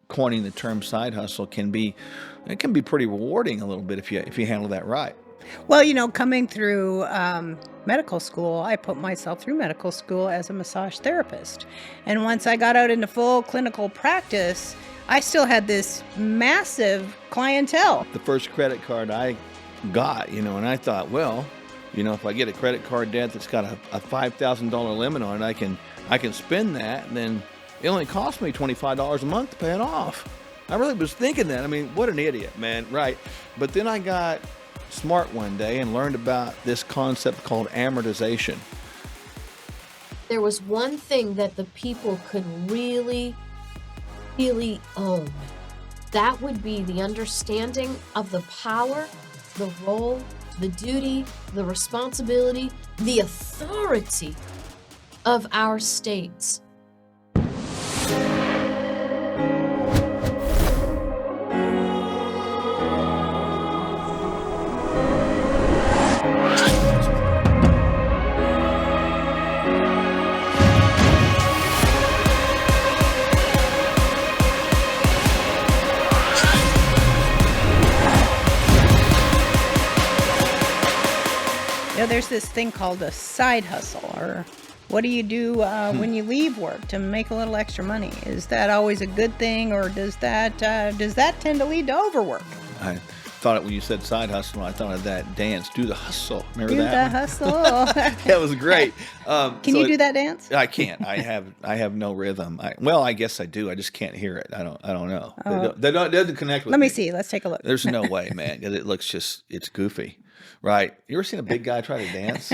coining the term side hustle can be pretty rewarding a little bit if you handle that right. Well, coming through medical school, I put myself through medical school as a massage therapist. And once I got out into full clinical practice, I still had this massive clientele. The first credit card I got, and I thought, well, if I get a credit card debt that's got a $5,000 limit on it, I can spend that, and then it only cost me $25 a month to pay it off. I really was thinking that. I mean, what an idiot, man, right? But then I got smart one day and learned about this concept called amortization. There was one thing that the people could really, really own. That would be the understanding of the power, the role, the duty, the responsibility, the authority of our states. There's this thing called a side hustle, or what do you do when you leave work to make a little extra money? Is that always a good thing, or does that tend to lead to overwork? I thought it when you said side hustle, I thought of that dance, Do the Hustle. Remember Do that the one? hustle. That was great. Can you do that dance? I can't. I have no rhythm. Well, I guess I do. I just can't hear it. I don't know. It doesn't connect with Let me. me see. Let's take a look. There's no way, man. It's goofy, right? You ever seen a big guy try to dance?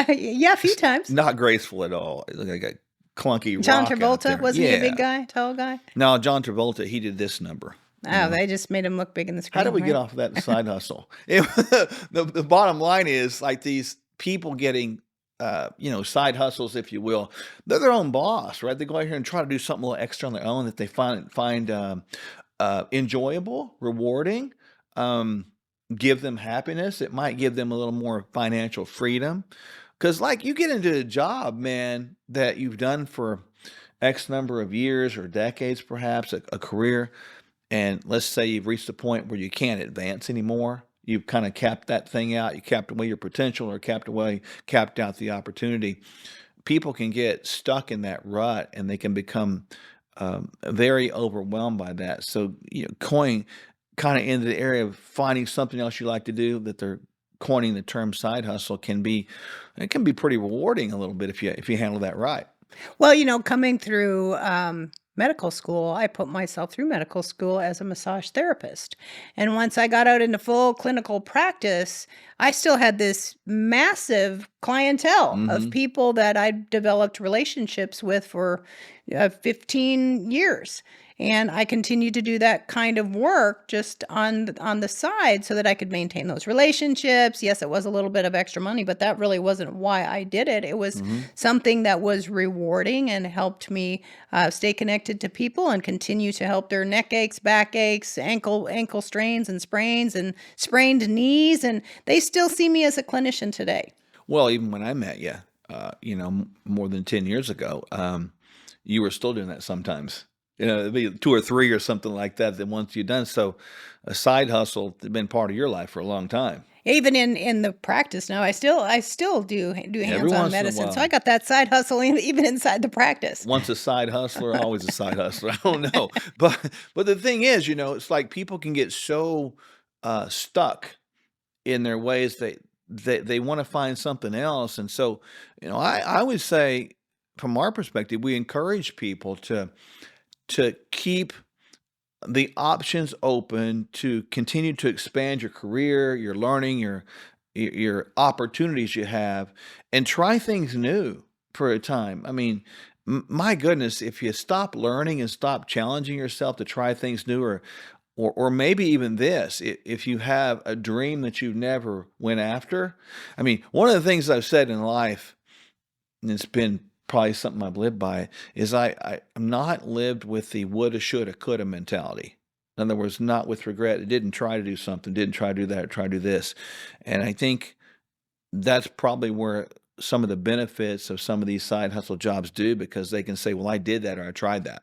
Yeah, a few times. Not graceful at all. It looked like a clunky John rock out Travolta, there. wasn't he a Yeah. big guy, tall guy? No, John Travolta, he did this number. Oh, they just made him look big in the screen. How did we get off of that side hustle? The bottom line is, like, these people getting, side hustles, if you will. They're their own boss, right? They go out here and try to do something a little extra on their own that they find enjoyable, rewarding, give them happiness. It might give them a little more financial freedom. Because, like, you get into a job, man, that you've done for X number of years or decades, perhaps, a career. And let's say you've reached the point where you can't advance anymore. You've kind of capped that thing out. You capped away your potential, or capped out the opportunity. People can get stuck in that rut, and they can become very overwhelmed by that. So, going kind of into the area of finding something else you like to do, that they're coining the term side hustle, can be pretty rewarding a little bit if you handle that right. Well, coming through medical school, I put myself through medical school as a massage therapist. And once I got out into full clinical practice, I still had this massive clientele of Hmm. people that I developed relationships with for 15 years. And I continued to do that kind of work just on the side so that I could maintain those relationships. Yes, it was a little bit of extra money, but that really wasn't why I did it. It was Hmm. something that was rewarding and helped me stay connected to people and continue to help their neck aches, back aches, ankle strains and sprains and sprained knees. And they still see me as a clinician today. Well, even when I met you, more than 10 years ago, you were still doing that sometimes. It'd be two or three or something like that. That once you've done so, a side hustle has been part of your life for a long time. Even in the practice now, I still do Every hands-on once in a medicine. So while, I got that side hustle even inside the practice. once a side hustler, always a side hustler. I don't know, but the thing is, it's like people can get so stuck in their ways that they want to find something else, and so I would say, from our perspective, we encourage people to keep the options open, to continue to expand your career, your learning, your opportunities you have, and try things new for a time. I mean, my goodness, if you stop learning and stop challenging yourself to try things new, or maybe even this, if you have a dream that you never went after. I mean, one of the things I've said in life, and it's been probably something I've lived by, is I'm not lived with the woulda, shoulda, coulda mentality. In other words, not with regret. I didn't try to do something, didn't try to do that, try to do this. And I think that's probably where some of the benefits of some of these side hustle jobs do, because they can say, well, I did that, or I tried that.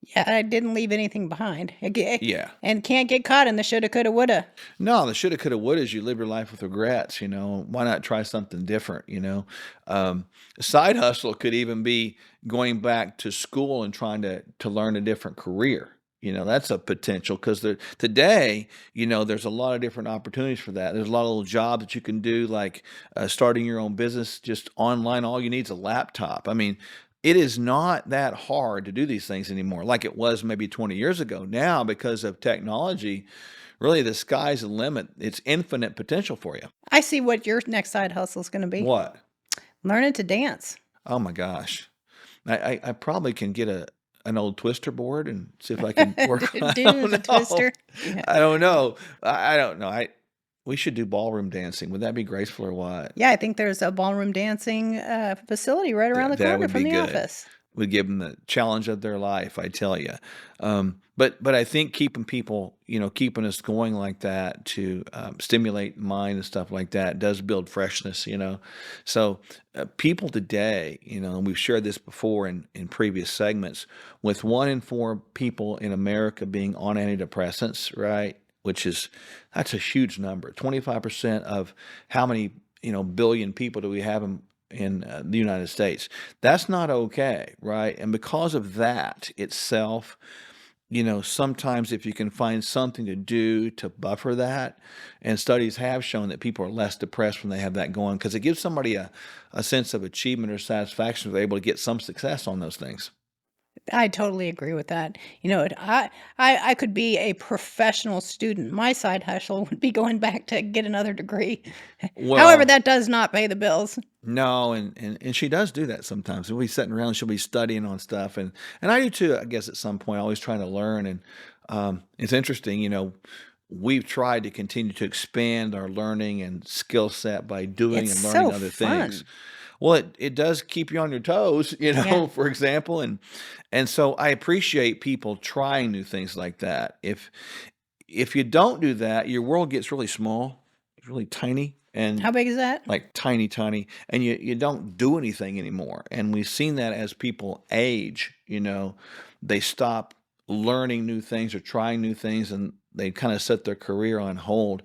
Yeah, I didn't leave anything behind. Yeah. And can't get caught in the shoulda, coulda, woulda. No, the shoulda, coulda, wouldas, you live your life with regrets, you know? Why not try something different, you know? A side hustle could even be going back to school and trying to learn a different career. You know, that's a potential because today, you know, there's a lot of different opportunities for that. There's a lot of little jobs that you can do, like starting your own business just online. All you need is a laptop. I mean, it is not that hard to do these things anymore, like it was maybe 20 years ago. Now, because of technology, really, the sky's the limit. It's infinite potential for you. I see what your next side hustle is gonna be. What? Learning to dance. Oh my gosh. I probably can get an old twister board and see if I can work I Do don't the know. twister. Yeah. I don't know. I don't know. We should do ballroom dancing. Would that be graceful or what? Yeah, I think there's a ballroom dancing, facility right around the That corner would be from the good. office. Would give them the challenge of their life, I tell you. But I think keeping people, you know, keeping us going like that to stimulate mind and stuff like that does build freshness, you know. So people today, you know, and we've shared this before in previous segments, with 1 in 4 people in America being on antidepressants, right? That's a huge number. 25% of how many, you know, billion people do we have in the United States? That's not okay, right? And because of that itself, you know, sometimes if you can find something to do to buffer that, and studies have shown that people are less depressed when they have that going because it gives somebody a sense of achievement or satisfaction if they're able to get some success on those things. I totally agree with that. You know, I could be a professional student. My side hustle would be going back to get another degree. However, Well, that does not pay the bills. no, and she does do that sometimes. We'll be sitting around, she'll be studying on stuff, and I do too. I guess at some point, always trying to learn, and it's interesting. You know, we've tried to continue to expand our learning and skill set by doing It's and so learning other things. fun. Well, it does keep you on your toes, you Yeah. know, for example, and so I appreciate people trying new things like that. If you don't do that, your world gets really small, it's really tiny, and How big is that? like tiny, tiny, and you don't do anything anymore. And we've seen that as people age, you know, they stop learning new things or trying new things, and they kind of set their career on hold.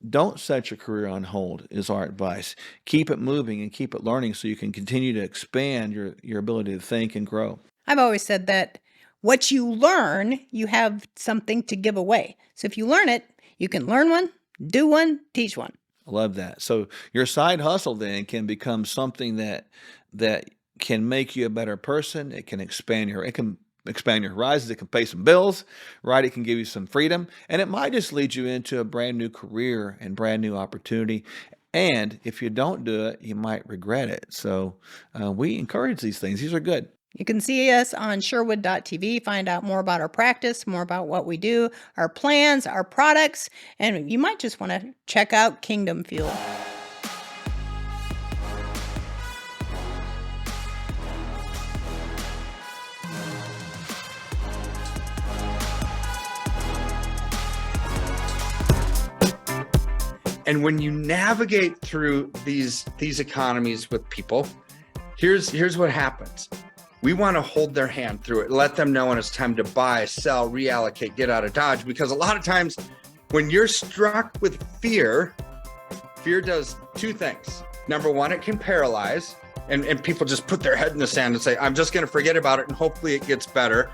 Don't set your career on hold is our advice. Keep it moving and keep it learning so you can continue to expand your ability to think and grow. I've always said that what you learn, you have something to give away. So if you learn it, you can learn one, do one, teach one. I love that. So your side hustle then can become something that can make you a better person. It can expand your horizons. It can pay some bills, right? It can give you some freedom, and it might just lead you into a brand new career and brand new opportunity. And if you don't do it, you might regret it. So we encourage these things. These are good. You can see us on Sherwood.tv, find out more about our practice, more about what we do, our plans, our products, and you might just want to check out Kingdom Fuel. And when you navigate through these economies with people, here's what happens. We want to hold their hand through it, let them know when it's time to buy, sell, reallocate, get out of Dodge. Because a lot of times when you're struck with fear does two things. Number one, it can paralyze, and people just put their head in the sand and say, I'm just going to forget about it and hopefully it gets better.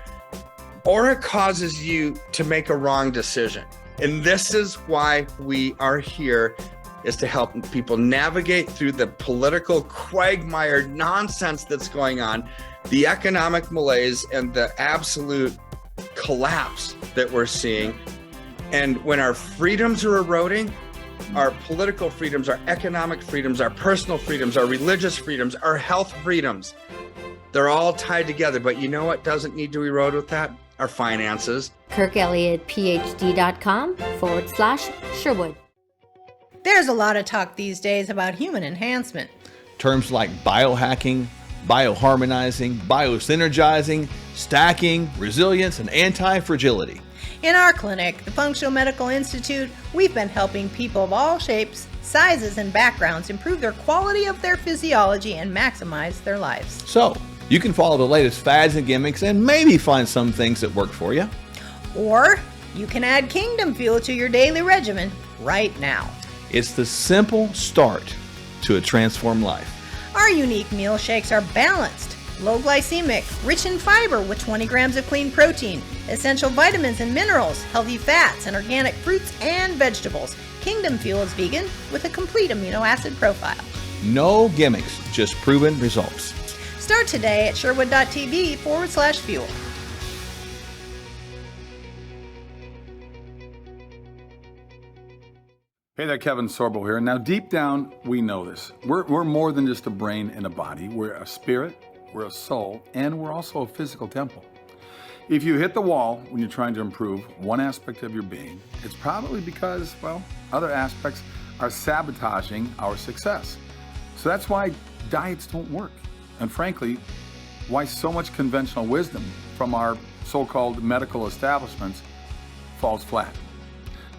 Or it causes you to make a wrong decision. And this is why we are here, is to help people navigate through the political quagmire nonsense that's going on, the economic malaise, and the absolute collapse that we're seeing. And when our freedoms are eroding, our political freedoms, our economic freedoms, our personal freedoms, our religious freedoms, our health freedoms, they're all tied together. But you know what doesn't need to erode with that? Our finances. KirkElliottPhD.com/Sherwood. There's a lot of talk these days about human enhancement. Terms like biohacking, bioharmonizing, biosynergizing, stacking, resilience, and anti-fragility. In our clinic, the Functional Medical Institute, we've been helping people of all shapes, sizes, and backgrounds improve their quality of their physiology and maximize their lives. So, You can follow the latest fads and gimmicks and maybe find some things that work for you. Or you can add Kingdom Fuel to your daily regimen right now. It's the simple start to a transformed life. Our unique meal shakes are balanced, low glycemic, rich in fiber with 20 grams of clean protein, essential vitamins and minerals, healthy fats, and organic fruits and vegetables. Kingdom Fuel is vegan with a complete amino acid profile. No gimmicks, just proven results. Start today at sherwood.tv/fuel. Hey there, Kevin Sorbo here. Now, deep down, we know this. We're more than just a brain and a body. We're a spirit, we're a soul, and we're also a physical temple. If you hit the wall when you're trying to improve one aspect of your being, it's probably because, well, other aspects are sabotaging our success. So that's why diets don't work. And frankly, why so much conventional wisdom from our so-called medical establishments falls flat.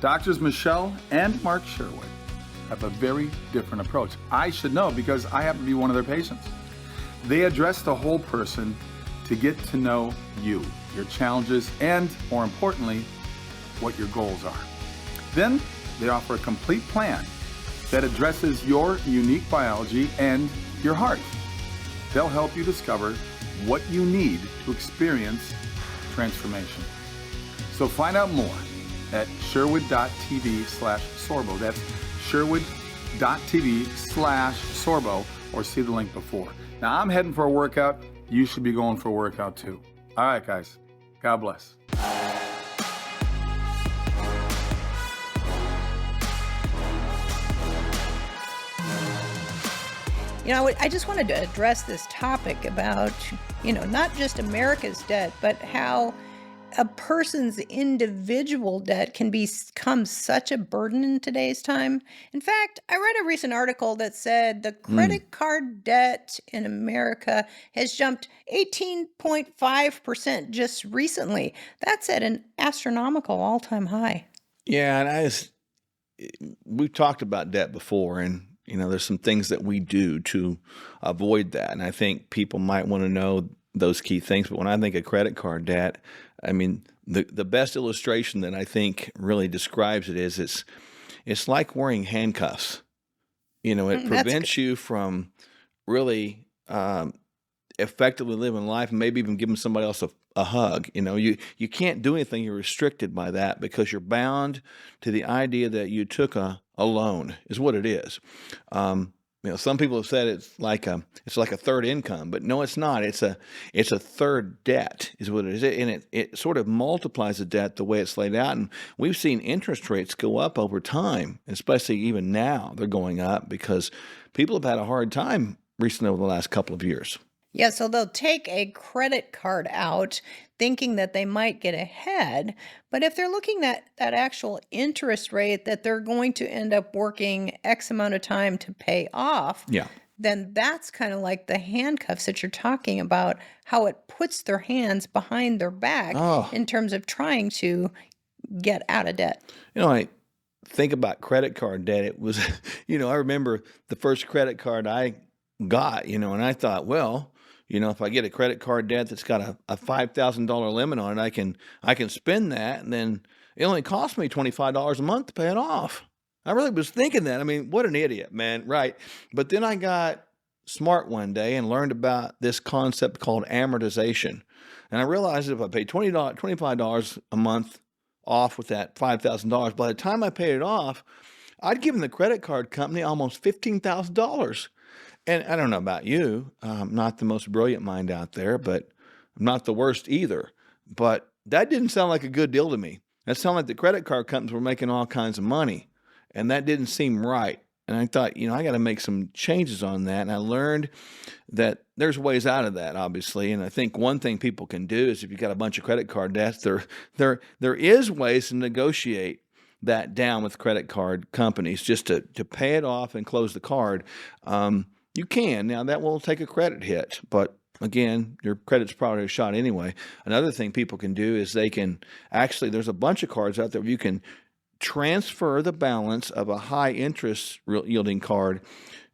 Doctors Michele and Mark Sherwood have a very different approach. I should know because I happen to be one of their patients. They address the whole person to get to know you, your challenges, and more importantly, what your goals are. Then they offer a complete plan that addresses your unique biology and your heart. They'll help you discover what you need to experience transformation. So find out more at sherwood.tv/sorbo. That's sherwood.tv/sorbo, or see the link before. Now I'm heading for a workout. You should be going for a workout too. All right, guys. God bless. You know, I just wanted to address this topic about, not just America's debt, but how a person's individual debt can become such a burden in today's time. In fact, I read a recent article that said the credit card debt in America has jumped 18.5% just recently. That's at an astronomical all-time high. Yeah, and we've talked about debt before, and there's some things that we do to avoid that. And I think people might want to know those key things. But when I think of credit card debt, I mean, the best illustration that I think really describes it is it's like wearing handcuffs. It prevents you from really effectively living life and maybe even giving somebody else a hug. You can't do anything. You're restricted by that because you're bound to the idea that you took a loan is what it is. Some people have said it's like a third income, but no, it's not. It's a third debt is what it is. And it sort of multiplies the debt the way it's laid out. And we've seen interest rates go up over time, especially even now they're going up because people have had a hard time recently over the last couple of years. Yeah, so they'll take a credit card out thinking that they might get ahead, but if they're looking at that actual interest rate that they're going to end up working X amount of time to pay off, Yeah. then that's kind of like the handcuffs that you're talking about, how it puts their hands behind their back in terms of trying to get out of debt. I think about credit card debt. It was, I remember the first credit card I got, and I thought, well, if I get a credit card debt that's got a $5,000 limit on it, I can spend that, and then it only cost me $25 a month to pay it off. I really was thinking that. I mean, what an idiot, man, right? But then I got smart one day and learned about this concept called amortization, and I realized if I paid $25 a month off with that $5,000, by the time I paid it off, I'd given the credit card company almost $15,000. And I don't know about you, I'm not the most brilliant mind out there, but I'm not the worst either. But that didn't sound like a good deal to me. That sounded like the credit card companies were making all kinds of money, and that didn't seem right. And I thought, I got to make some changes on that. And I learned that there's ways out of that, obviously. And I think one thing people can do is if you've got a bunch of credit card debts, there is ways to negotiate that down with credit card companies just to pay it off and close the card. You can. Now, that will take a credit hit, but again, your credit's probably a shot anyway. Another thing people can do is there's a bunch of cards out there where you can transfer the balance of a high interest yielding card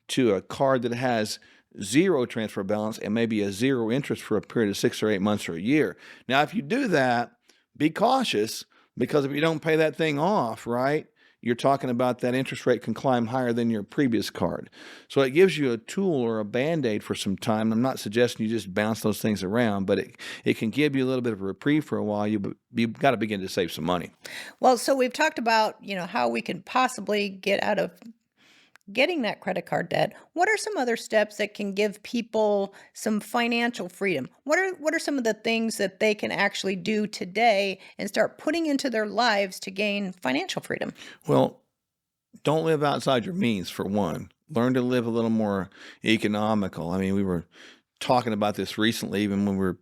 to a card that has zero transfer balance and maybe a zero interest for a period of 6 or 8 months or a year. Now, if you do that, be cautious, because if you don't pay that thing off, right, you're talking about that interest rate can climb higher than your previous card. So it gives you a tool or a Band-Aid for some time. I'm not suggesting you just bounce those things around, but it can give you a little bit of a reprieve for a while. You've got to begin to save some money. Well, so we've talked about, how we can possibly get out of getting that credit card debt. What are some other steps that can give people some financial freedom? What are some of the things that they can actually do today and start putting into their lives to gain financial freedom? Well, don't live outside your means, for one. Learn to live a little more economical. I mean, we were talking about this recently, even when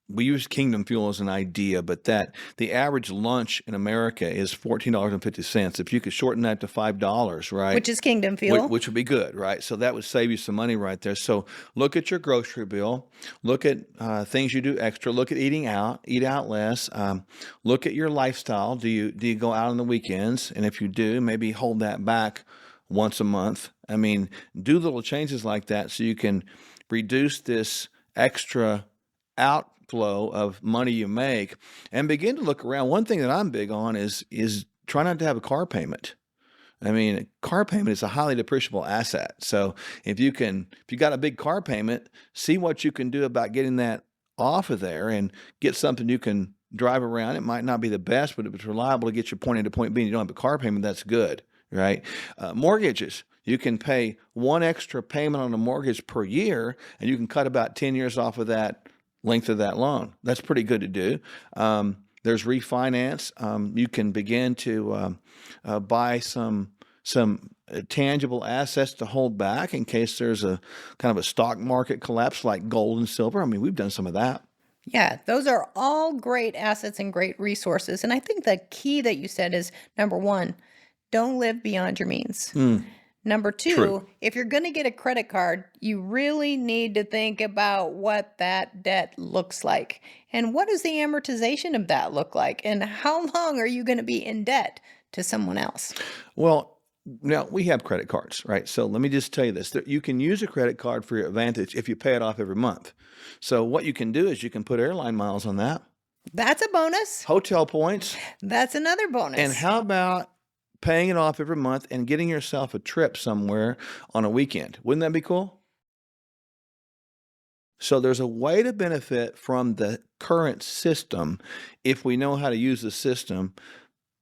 we use Kingdom Fuel as an idea, but that the average lunch in America is $14.50. If you could shorten that to $5, right? Which is Kingdom Fuel. Which would be good, right? So that would save you some money right there. So look at your grocery bill. Look at things you do extra. Look at eating out. Eat out less. Look at your lifestyle. Do you go out on the weekends? And if you do, maybe hold that back once a month. I mean, do little changes like that so you can reduce this extra outflow of money you make and begin to look around. One thing that I'm big on is try not to have a car payment. I mean, a car payment is a highly depreciable asset. So if you got a big car payment, see what you can do about getting that off of there and get something you can drive around. It might not be the best, but if it's reliable to get you point A to point B and you don't have a car payment, that's good, right? Mortgages. You can pay one extra payment on a mortgage per year, and you can cut about 10 years off of that length of that loan. That's pretty good to do. There's refinance. You can begin to buy some tangible assets to hold back in case there's a kind of a stock market collapse like gold and silver. I mean, we've done some of that. Yeah, those are all great assets and great resources. And I think the key that you said is, number one, don't live beyond your means. Number two, True. if you're going to get a credit card, you really need to think about what that debt looks like. And what does the amortization of that look like? And how long are you going to be in debt to someone else? Well, now we have credit cards, right? So let me just tell you this, that you can use a credit card for your advantage if you pay it off every month. So what you can do is you can put airline miles on that, That's a bonus. hotel points, That's another bonus. and how about paying it off every month and getting yourself a trip somewhere on a weekend? Wouldn't that be cool? So there's a way to benefit from the current system if we know how to use the system,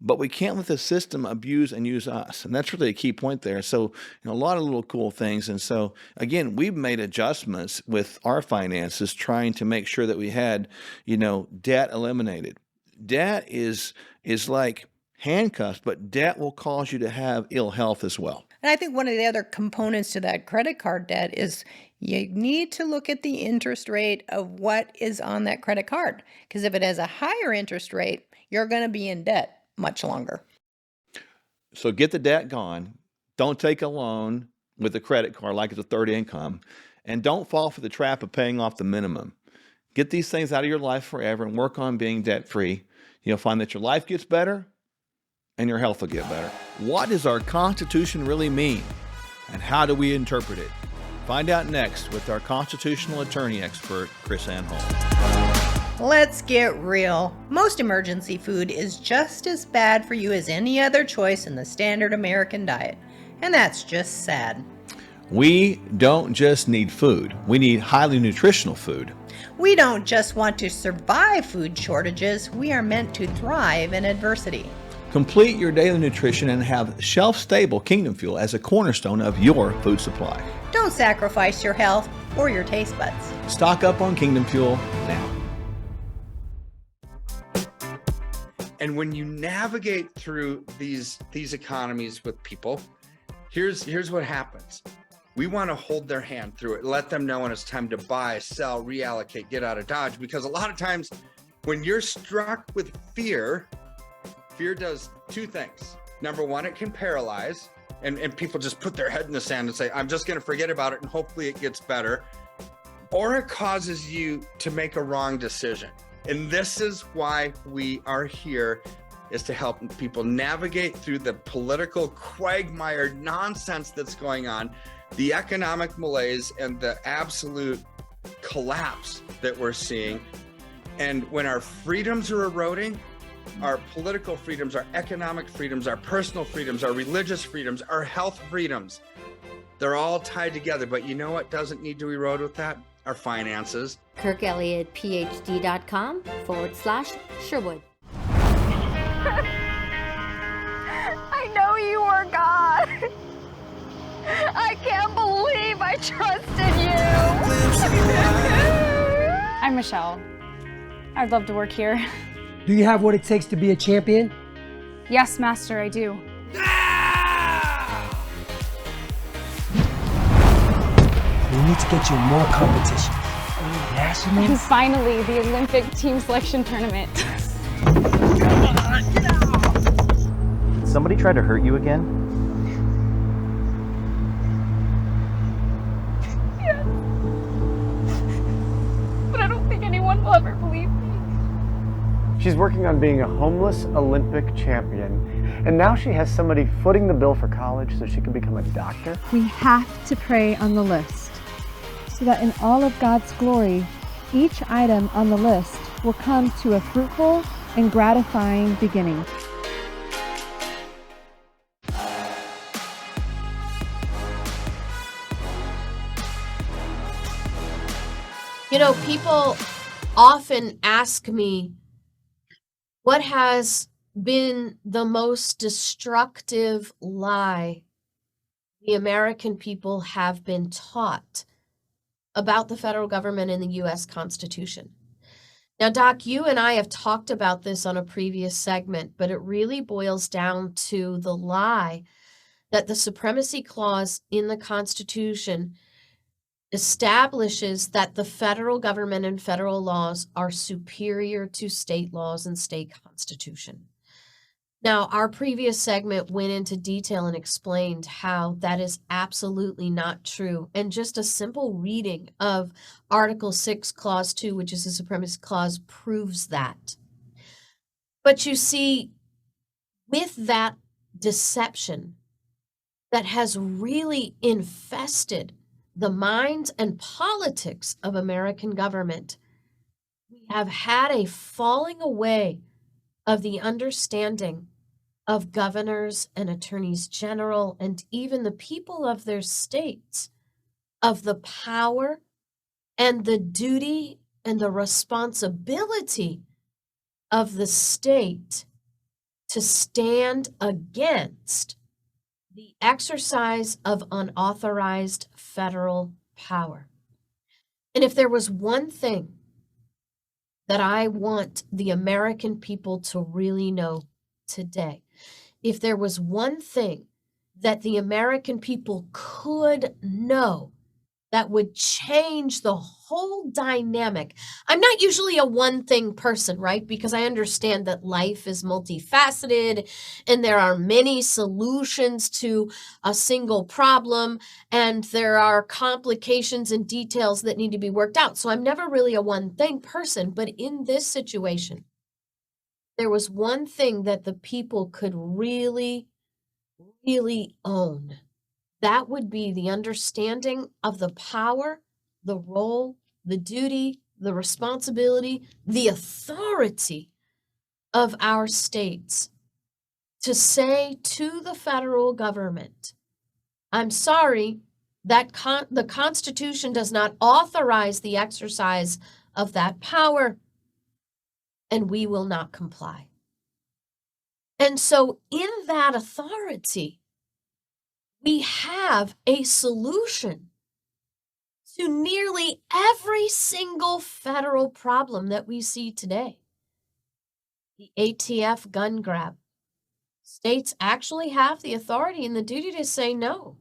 but we can't let the system abuse and use us. And that's really a key point there. So, a lot of little cool things. And so, again, we've made adjustments with our finances, trying to make sure that we had, debt eliminated. Debt is like handcuffs, but debt will cause you to have ill health as well. And I think one of the other components to that credit card debt is you need to look at the interest rate of what is on that credit card. Because if it has a higher interest rate, you're going to be in debt much longer. So get the debt gone. Don't take a loan with a credit card like it's a third income. And don't fall for the trap of paying off the minimum. Get these things out of your life forever and work on being debt free. You'll find that your life gets better and your health will get better. What does our Constitution really mean? And how do we interpret it? Find out next with our constitutional attorney expert, Chris Ann Hall. Let's get real. Most emergency food is just as bad for you as any other choice in the standard American diet. And that's just sad. We don't just need food. We need highly nutritional food. We don't just want to survive food shortages. We are meant to thrive in adversity. Complete your daily nutrition and have shelf-stable Kingdom Fuel as a cornerstone of your food supply. Don't sacrifice your health or your taste buds. Stock up on Kingdom Fuel now. And when you navigate through these economies with people, here's what happens. We want to hold their hand through it, let them know when it's time to buy, sell, reallocate, get out of Dodge. Because a lot of times when you're struck with fear does two things. Number one, it can paralyze, and people just put their head in the sand and say, I'm just going to forget about it and hopefully it gets better. Or it causes you to make a wrong decision. And this is why we are here, is to help people navigate through the political quagmire nonsense that's going on, The economic malaise and the absolute collapse that we're seeing. And when our freedoms are eroding, our political freedoms, our economic freedoms, our personal freedoms, our religious freedoms, our health freedoms, they're all tied together. But you know what doesn't need to erode with that? Our finances. KirkElliottPhD.com/Sherwood. I know you are God. I can't believe I trusted you. I'm Michele. I'd love to work here. Do you have what it takes to be a champion? Yes, Master, I do. We need to get you more competition. And Nationals? finally, the Olympic team selection tournament. Did somebody try to hurt you again? Yes. But I don't think anyone will ever believe me. She's working on being a homeless Olympic champion, and now she has somebody footing the bill for college so she can become a doctor. We have to pray on the list so that in all of God's glory, each item on the list will come to a fruitful and gratifying beginning. You know, people often ask me, what has been the most destructive lie the American people have been taught about the federal government and the U.S. Constitution? Now, Doc, you and I have talked about this on a previous segment, but it really boils down to the lie that the Supremacy Clause in the Constitution establishes that the federal government and federal laws are superior to state laws and state constitution. Now, our previous segment went into detail and explained how that is absolutely not true. And just a simple reading of Article 6, Clause 2, which is the Supremacy Clause, proves that. But you see, with that deception that has really infested the minds and politics of American government, we have had a falling away of the understanding of governors and attorneys general and even the people of their states of the power and the duty and the responsibility of the state to stand against the exercise of unauthorized federal power. And if there was one thing that I want the American people to really know today, if there was one thing that the American people could know that would change the whole dynamic. I'm not usually a one thing person, right? Because I understand that life is multifaceted and there are many solutions to a single problem and there are complications and details that need to be worked out. So I'm never really a one thing person, but in this situation, there was one thing that the people could really, really own. That would be the understanding of the power, the role, the duty, the responsibility, the authority of our states to say to the federal government, I'm sorry, that the Constitution does not authorize the exercise of that power, and we will not comply. And so in that authority, we have a solution to nearly every single federal problem that we see today. The ATF gun grab. States actually have the authority and the duty to say, no,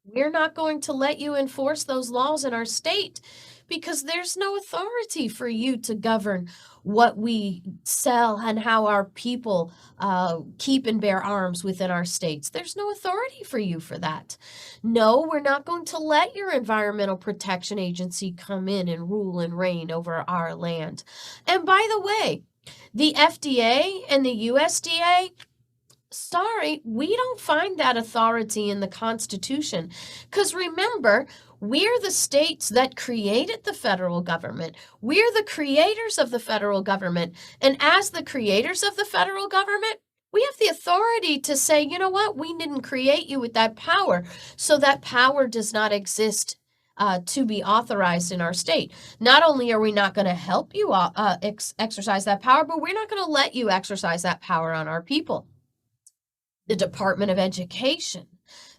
we're not going to let you enforce those laws in our state because there's no authority for you to govern what we sell and how our people keep and bear arms within our states. There's no authority for you for that. No, we're not going to let your Environmental Protection Agency come in and rule and reign over our land. And by the way, the FDA and the USDA sorry, we don't find that authority in the Constitution. Because remember, we're the states that created the federal government. We're the creators of the federal government. And as the creators of the federal government, we have the authority to say, you know what, we didn't create you with that power. So that power does not exist to be authorized in our state. Not only are we not going to help you exercise that power, but we're not going to let you exercise that power on our people. The Department of Education,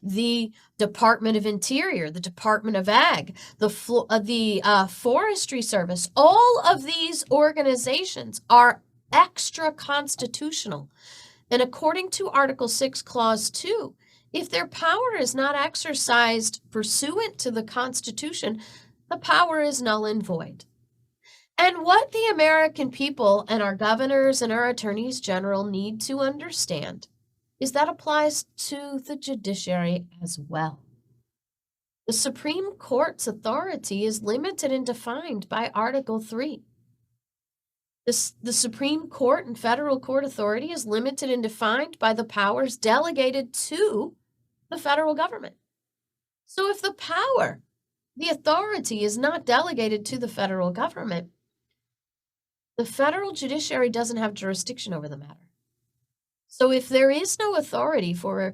the Department of Interior, the Department of Ag, the Forestry Service, all of these organizations are extra constitutional. And according to Article 6, Clause 2, if their power is not exercised pursuant to the Constitution, the power is null and void. And what the American people and our governors and our attorneys general need to understand is that applies to the judiciary as well. The Supreme Court's authority is limited and defined by Article 3. The Supreme Court and federal court authority is limited and defined by the powers delegated to the federal government. So if the power, the authority is not delegated to the federal government, the federal judiciary doesn't have jurisdiction over the matter. So if there is no authority for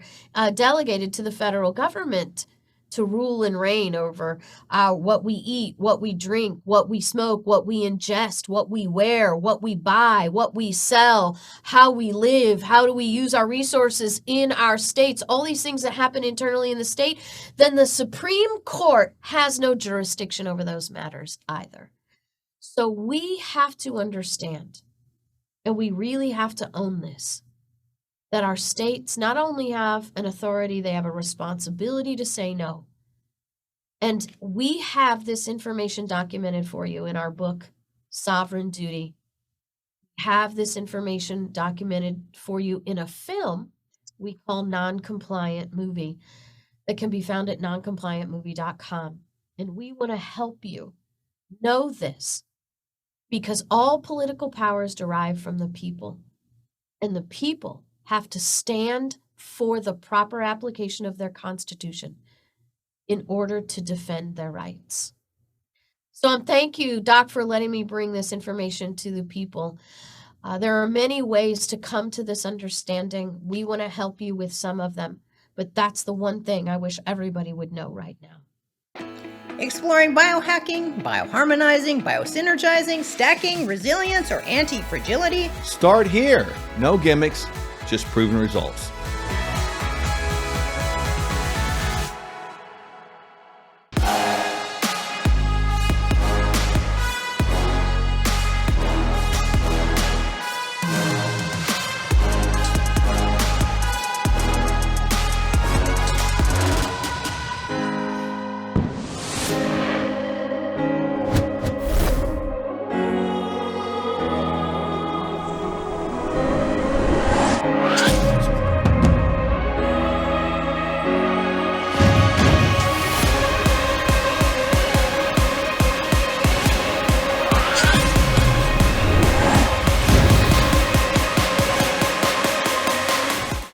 delegated to the federal government to rule and reign over what we eat, what we drink, what we smoke, what we ingest, what we wear, what we buy, what we sell, how we live, how do we use our resources in our states, all these things that happen internally in the state, then the Supreme Court has no jurisdiction over those matters either. So we have to understand, and we really have to own this, that our states not only have an authority, they have a responsibility to say no. And we have this information documented for you in our book, Sovereign Duty. We have this information documented for you in a film we call Non-Compliant Movie that can be found at noncompliantmovie.com. And we want to help you know this because all political powers derive from the people, and the people have to stand for the proper application of their Constitution in order to defend their rights. So thank you, Doc, for letting me bring this information to the people. There are many ways to come to this understanding. We want to help you with some of them, but that's the one thing I wish everybody would know right now. Exploring biohacking, bioharmonizing, biosynergizing, stacking, resilience, or anti-fragility? Start here. No gimmicks, just proven results.